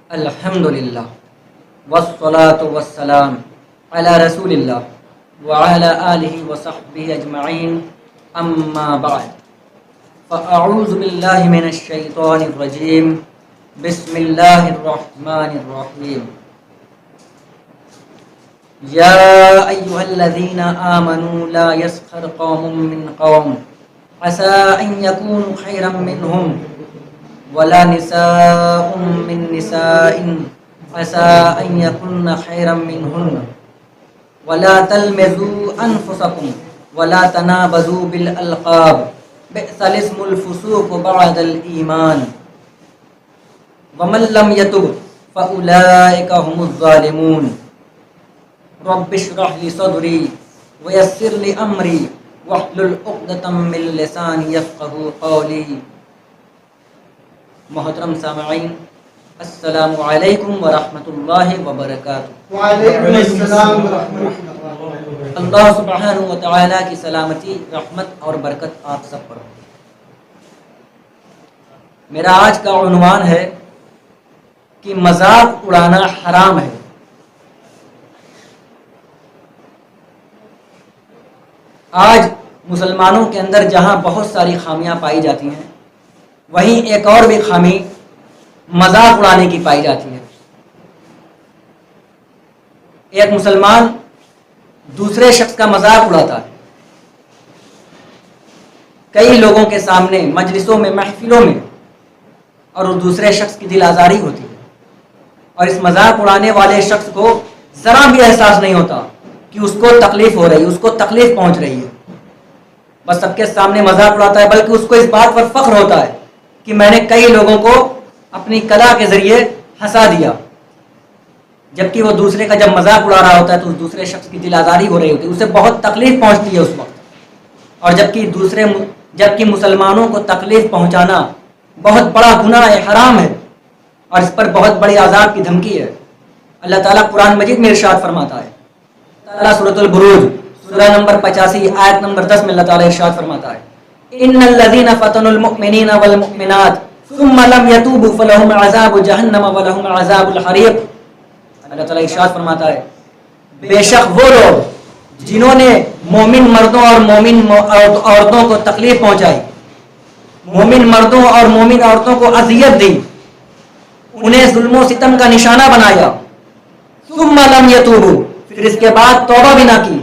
الحمدللہ والصلاة والسلام علی رسول اللہ وعلی آلہ وصحبہ اجمعین اما بعد فاعوذ باللہ من الشیطان الرجیم بسم اللہ الرحمن الرحیم یا ایہا الذین آمنوا لا یسخر قوم من قوم عسى ان یکونوا خیرا منہم ولا نساء من نساء عسى ان يكن خيرا منهن ولا تلمزوا انفسكم ولا تنابزوا بالالقاب بئس الاسم الفسوق بعد الايمان ومن لم يتب فاولئك هم الظالمون رب اشرح لي صدري ويسر لي امري واحلل عقدة من لساني يفقهوا قولي. محترم سامعین، السلام علیکم ورحمۃ اللہ وبرکاتہ. وعلیکم السلام ورحمۃ اللہ. اللہ سبحانہ و تعالیٰ کی سلامتی، رحمت اور برکت آپ سب پر ہو. میرا آج کا عنوان ہے کہ مذاق اڑانا حرام ہے. آج مسلمانوں کے اندر جہاں بہت ساری خامیاں پائی جاتی ہیں، وہیں ایک اور بھی خامی مذاق اڑانے کی پائی جاتی ہے. ایک مسلمان دوسرے شخص کا مذاق اڑاتا ہے، کئی لوگوں کے سامنے، مجلسوں میں، محفلوں میں، اور اس دوسرے شخص کی دل آزاری ہوتی ہے، اور اس مذاق اڑانے والے شخص کو ذرا بھی احساس نہیں ہوتا کہ اس کو تکلیف ہو رہی ہے، اس کو تکلیف پہنچ رہی ہے. بس سب کے سامنے مذاق اڑاتا ہے، بلکہ اس کو اس بات پر فخر ہوتا ہے کہ میں نے کئی لوگوں کو اپنی کلا کے ذریعے ہنسا دیا. جبکہ وہ دوسرے کا جب مذاق اڑا رہا ہوتا ہے تو اس دوسرے شخص کی دل آزاری ہو رہی ہوتی ہے، اسے بہت تکلیف پہنچتی ہے اس وقت. اور جبکہ مسلمانوں کو تکلیف پہنچانا بہت بڑا گناہ ہے، حرام ہے، اور اس پر بہت بڑی عذاب کی دھمکی ہے. اللہ تعالیٰ قرآن مجید میں ارشاد فرماتا ہے، تعالیٰ سورۃ البروج سورہ نمبر 85 آیت نمبر 10 میں اللہ تعالیٰ ارشاد فرماتا ہے، ان الذين فتنوا المؤمنين والمؤمنات ثم لم يتوبوا فلهم عذاب جہنم ولهم عذاب الحریق. اللہ تعالیٰ ارشاد فرماتا ہے، بے شک وہ لوگ جنہوں نے مومن مردوں اور مومن عورتوں کو تکلیف پہنچائی، مومن مردوں اور مومن عورتوں کو اذیت دی، انہیں ظلم و ستم کا نشانہ بنایا، ثم لم يتوبوا، پھر اس کے بعد توبہ بھی نہ کی،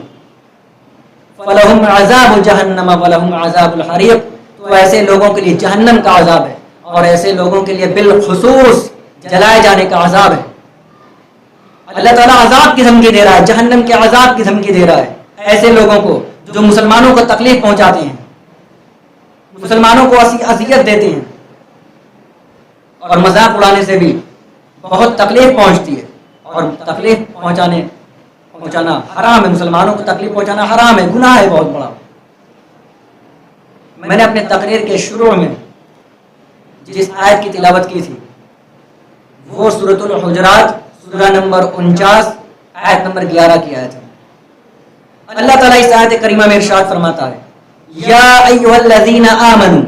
فلہم عذاب جہنم ولہم عذاب الحریق، تو ایسے لوگوں کے لیے جہنم کا عذاب ہے، اور ایسے لوگوں کے لیے بالخصوص جلائے جانے کا عذاب ہے. اللہ تعالیٰ عذاب کی دھمکی دے رہا ہے، جہنم کے عذاب کی دھمکی دے رہا ہے ایسے لوگوں کو جو مسلمانوں کو تکلیف پہنچاتے ہیں، مسلمانوں کو اذیت دیتے ہیں. اور مذاق اڑانے سے بھی بہت تکلیف پہنچتی ہے، اور تکلیف پہنچانا حرام ہے. مسلمانوں کو تکلیف پہنچانا حرام ہے، گناہ ہے بہت بڑا. میں نے اپنے تقریر کے شروع میں جس آیت کی تلاوت کی تھی وہ سورۃ الحجرات سورہ نمبر 49 آیت نمبر 11 کی آیت ہے. اللہ تعالیٰ اس آیت کریمہ میں ارشاد فرماتا ہے، یا ایھا الذین آمنوا،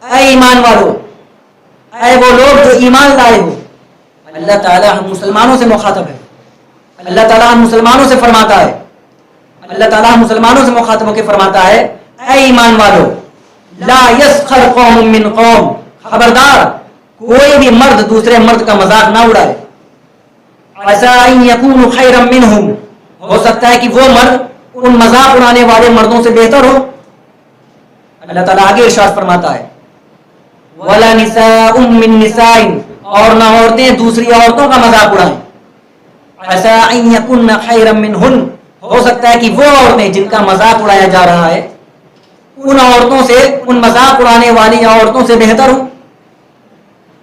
اے ایمان والو، اے وہ لوگ جو ایمان لائے ہو. اللہ تعالیٰ ہم مسلمانوں سے مخاطب ہے، اللہ تعالیٰ ہم مسلمانوں سے فرماتا ہے، اللہ تعالیٰ ہم مسلمانوں سے مخاطب ہو کے فرماتا ہے، اے ایمان والو، لا یسخر قوم من قوم، خبردار کوئی بھی مرد دوسرے مرد کا مذاق نہ اڑائے. عسى ان يكونوا خيرا منهم، ہو سکتا ہے کہ وہ مرد ان مذاق اڑانے والے مردوں سے بہتر ہو. اللہ تعالیٰ آگے ارشاد فرماتا ہے، ولا نساء من نساء، اور نہ عورتیں دوسری عورتوں کا مذاق اڑائیں. عسى ان يكن خيرا منهن، ہو سکتا ہے کہ وہ عورتیں جن کا مذاق اڑایا جا رہا ہے ان عورتوں سے، ان مذاق اڑانے والی عورتوں سے بہتر ہو.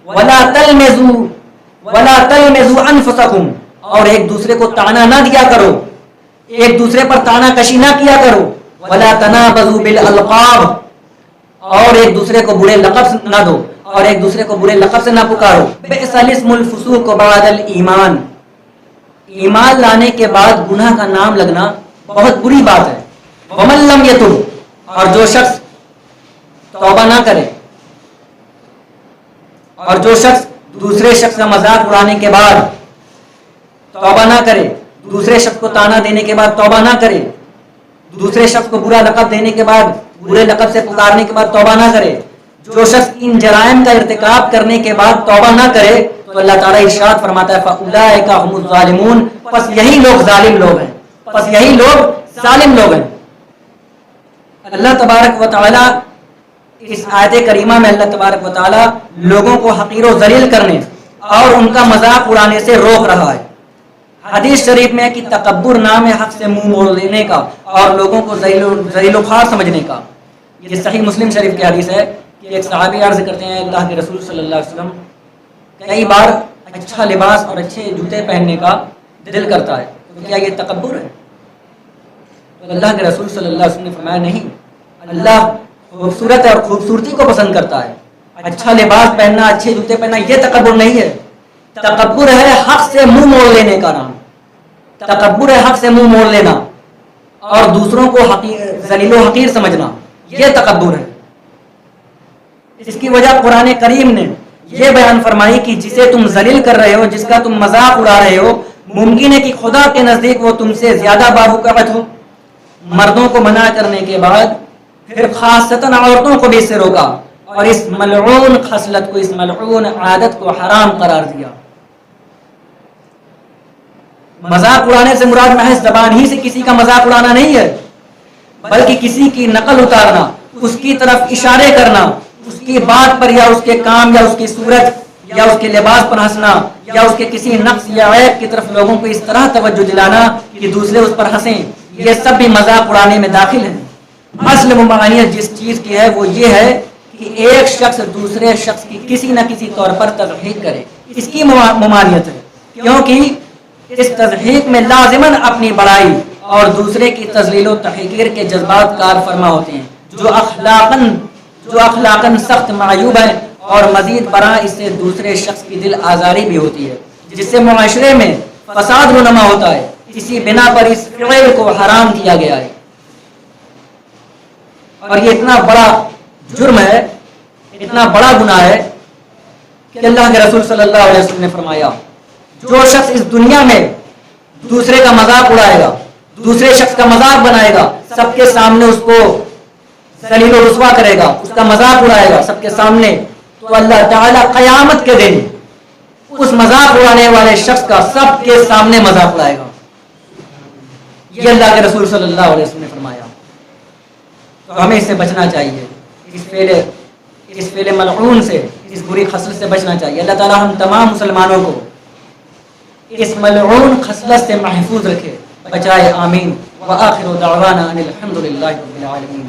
ولا تلمزوا انفسکم، اور ایک دوسرے کو طعنہ نہ دیا کرو، ایک دوسرے پر طعنہ کشی نہ کیا کرو. ولا تنابزوا بالالقاب، اور ایک دوسرے کو برے لقب نہ دو، اور ایک دوسرے کو برے لقب سے نہ پکارو. بئس الاسم الفسوق بعد الایمان، ایمان لانے کے بعد گناہ کا نام لگنا بہت بری بات ہے. ومن لم یتب، اور جو شخص توبہ نہ کرے، اور جو شخص دوسرے شخص کا مذاق اڑانے کے بعد توبہ نہ کرے، دوسرے شخص کو تانا دینے کے بعد توبہ نہ کرے، دوسرے شخص کو برا لقب دینے کے بعد، برے لقب سے پکارنے کے بعد توبہ نہ کرے، جو شخص ان جرائم کا ارتکاب کرنے کے بعد توبہ نہ کرے تو اللہ تعالیٰ ارشاد فرماتا ہے فَأُولَٰئِکَ هُمُ الظَّالِمُونَ، پس یہی لوگ ظالم لوگ ہیں، پس یہی لوگ ظالم لوگ ہیں۔ اللہ تبارک و تعالیٰ اس آیت کریمہ میں اللہ تبارک و تعالیٰ لوگوں کو حقیر و ذلیل کرنے اور ان کا مذاق اڑانے سے روک رہا ہے۔ حدیث شریف میں ہے کہ تکبر نام ہے حق سے منہ موڑ لینے کا اور لوگوں کو ذلیل و خوار سمجھنے کا۔ یہ صحیح مسلم شریف کی حدیث ہے کہ ایک صحابی عرض کرتے ہیں اللہ کے رسول صلی اللہ علیہ وسلم کئی بار اچھا لباس اور اچھے جوتے پہننے کا دل کرتا ہے، تو کیا یہ تکبر ہے؟ تو اللہ کے رسول صلی اللہ علیہ وسلم نے فرمایا نہیں، اللہ خوبصورت اور خوبصورتی کو پسند کرتا ہے، اچھا لباس پہننا، اچھے جوتے پہننا یہ تکبر نہیں ہے۔ تکبر ہے حق سے منہ موڑ لینے کا نام، تکبر ہے حق سے منہ موڑ لینا اور دوسروں کو ذلیل و حقیر سمجھنا، یہ تکبر ہے۔ اس کی وجہ قرآن کریم نے یہ بیان فرمائی کہ جسے تم ذلیل کر رہے ہو، جس کا تم مذاق اڑا رہے ہو، ممکن ہے کہ خدا کے نزدیک وہ تم سے زیادہ باوقافت ہو۔ مردوں کو منع کرنے کے بعد پھر خاصتاً عورتوں کو بھی اس سے روکا اور اس ملعون خصلت کو، اس ملعون عادت کو حرام قرار دیا۔ مذاق اڑانے سے مراد محض زبان ہی سے کسی کا مذاق اڑانا نہیں ہے، بلکہ کسی کی نقل اتارنا، اس کی طرف اشارے کرنا، اس کی بات پر یا اس کے کام یا اس کی صورت یا اس کے لباس پر ہنسنا یا اس کے کسی نقص یا عیب کی طرف لوگوں کو اس طرح توجہ دلانا کہ دوسرے اس پر ہنسیں، یہ سب بھی مذاق اڑانے میں داخل ہیں۔ اصل ممانعت جس چیز کی ہے وہ یہ ہے کہ ایک شخص دوسرے شخص کی کسی نہ کسی طور پر تضحیق کرے، اس کی ممانعت ہے، کیونکہ اس تضحیق میں لازماً اپنی بڑائی اور دوسرے کی تذلیل و تحقیر کے جذبات کار فرما ہوتے ہیں، جو اخلاقاً سخت معیوب ہیں، اور مزید برآں اس سے دوسرے شخص کی دل آزاری بھی ہوتی ہے، جس سے معاشرے میں فساد رونما ہوتا ہے۔ اسی بنا پر اس فعل کو حرام کیا گیا ہے، اور یہ اتنا بڑا جرم ہے، اتنا بڑا گناہ ہے کہ اللہ کے رسول صلی اللہ علیہ وسلم نے فرمایا جو شخص اس دنیا میں دوسرے کا مذاق اڑائے گا، دوسرے شخص کا مذاق بنائے گا، سب کے سامنے اس کو ذلیل و رسوا کرے گا، اس کا مذاق اڑائے گا سب کے سامنے، تو اللہ تعالیٰ قیامت کے دن اس مذاق اڑانے والے شخص کا سب کے سامنے مذاق اڑائے گا۔ یہ اللہ کے رسول صلی اللہ علیہ وسلم نے فرمایا۔ تو ہمیں اس سے بچنا چاہیے، اس فعل ملعون سے، اس بری خصلت سے بچنا چاہیے۔ اللہ تعالیٰ ہم تمام مسلمانوں کو اس ملعون خصلت سے محفوظ رکھے، بچائے، آمین۔ وآخر دعوانا ان الحمد للہ رب العالمین۔